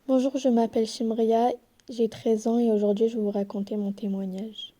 Bonjour, je m'appelle Shimria, j'ai 13 ans et aujourd'hui je vais vous raconter mon témoignage.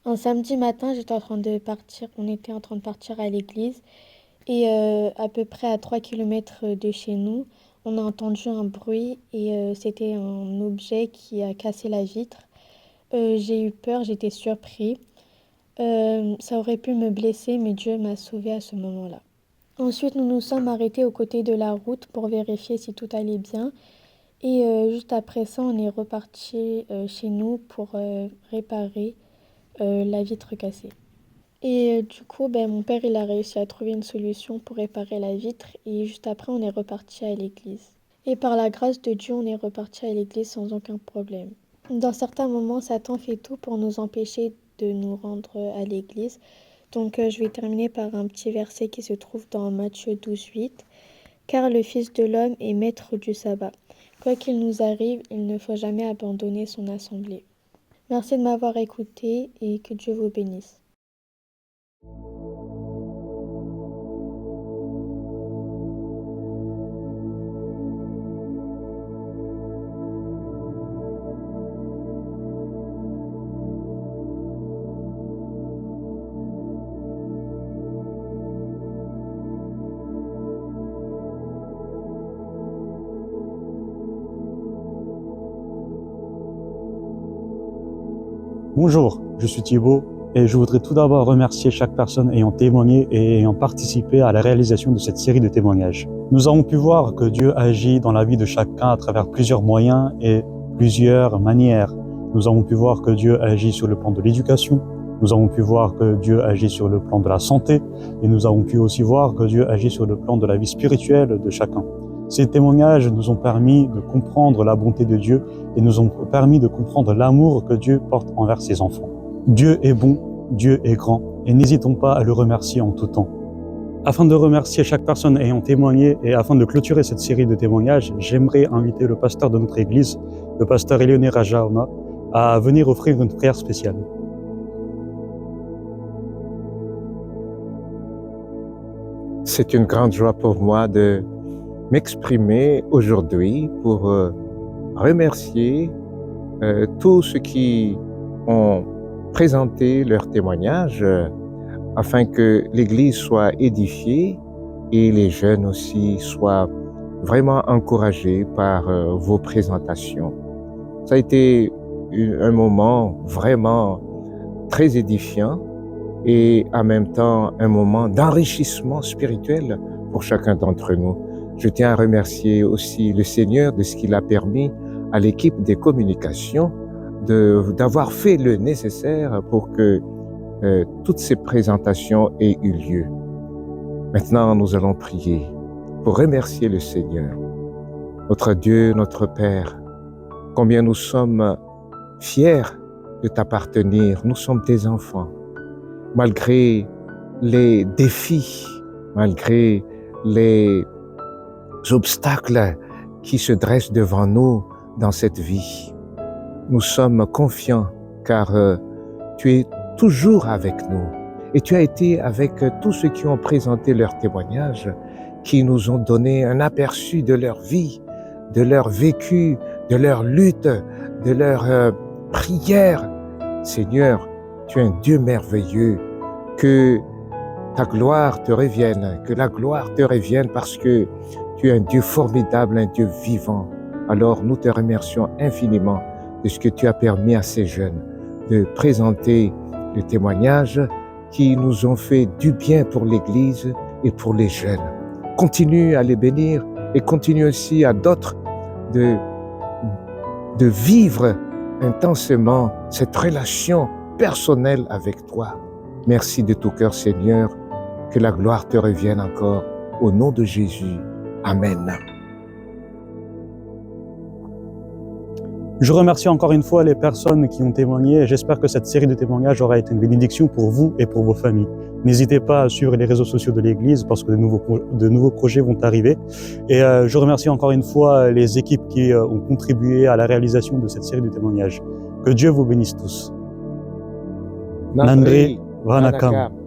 Un samedi matin, on était en train de partir à l'église et à peu près à 3 kilomètres de chez nous, on a entendu un bruit et c'était un objet qui a cassé la vitre. J'ai eu peur, j'étais surpris. Ça aurait pu me blesser, mais Dieu m'a sauvée à ce moment-là. Ensuite, nous nous sommes arrêtés aux côtés de la route pour vérifier si tout allait bien. Et juste après ça, on est reparti chez nous pour réparer la vitre cassée. Et du coup, mon père, il a réussi à trouver une solution pour réparer la vitre. Et juste après, on est reparti à l'église. Et par la grâce de Dieu, on est reparti à l'église sans aucun problème. Dans certains moments, Satan fait tout pour nous empêcher de nous rendre à l'église. Donc, je vais terminer par un petit verset qui se trouve dans Matthieu 12:8. Car le Fils de l'homme est maître du sabbat. Quoi qu'il nous arrive, il ne faut jamais abandonner son assemblée. Merci de m'avoir écouté et que Dieu vous bénisse. Bonjour, je suis Thibaut et je voudrais tout d'abord remercier chaque personne ayant témoigné et ayant participé à la réalisation de cette série de témoignages. Nous avons pu voir que Dieu agit dans la vie de chacun à travers plusieurs moyens et plusieurs manières. Nous avons pu voir que Dieu agit sur le plan de l'éducation, nous avons pu voir que Dieu agit sur le plan de la santé et nous avons pu aussi voir que Dieu agit sur le plan de la vie spirituelle de chacun. Ces témoignages nous ont permis de comprendre la bonté de Dieu et nous ont permis de comprendre l'amour que Dieu porte envers ses enfants. Dieu est bon, Dieu est grand, et n'hésitons pas à le remercier en tout temps. Afin de remercier chaque personne ayant témoigné et afin de clôturer cette série de témoignages, j'aimerais inviter le pasteur de notre église, le pasteur Elioné Rajaona, à venir offrir une prière spéciale. C'est une grande joie pour moi de m'exprimer aujourd'hui pour remercier tous ceux qui ont présenté leur témoignage afin que l'Église soit édifiée et les jeunes aussi soient vraiment encouragés par vos présentations. Ça a été un moment vraiment très édifiant et en même temps un moment d'enrichissement spirituel pour chacun d'entre nous. Je tiens à remercier aussi le Seigneur de ce qu'il a permis à l'équipe des communications d'avoir fait le nécessaire pour que toutes ces présentations aient eu lieu. Maintenant, nous allons prier pour remercier le Seigneur, notre Dieu, notre Père. Combien nous sommes fiers de t'appartenir. Nous sommes tes enfants. Malgré les défis, malgré les obstacles qui se dressent devant nous dans cette vie, nous sommes confiants car tu es toujours avec nous et tu as été avec tous ceux qui ont présenté leur témoignage, qui nous ont donné un aperçu de leur vie, de leur vécu, de leur lutte, de leur prière. Seigneur, tu es un Dieu merveilleux, que ta gloire te revienne, que la gloire te revienne parce que tu es un Dieu formidable, un Dieu vivant. Alors nous te remercions infiniment de ce que tu as permis à ces jeunes de présenter les témoignages qui nous ont fait du bien pour l'Église et pour les jeunes. Continue à les bénir et continue aussi à d'autres de vivre intensément cette relation personnelle avec toi. Merci de tout cœur, Seigneur. Que la gloire te revienne encore. Au nom de Jésus. Amen. Je remercie encore une fois les personnes qui ont témoigné et j'espère que cette série de témoignages aura été une bénédiction pour vous et pour vos familles. N'hésitez pas à suivre les réseaux sociaux de l'Église parce que de nouveaux projets vont arriver. Et je remercie encore une fois les équipes qui ont contribué à la réalisation de cette série de témoignages. Que Dieu vous bénisse tous. Nandri Vanakam.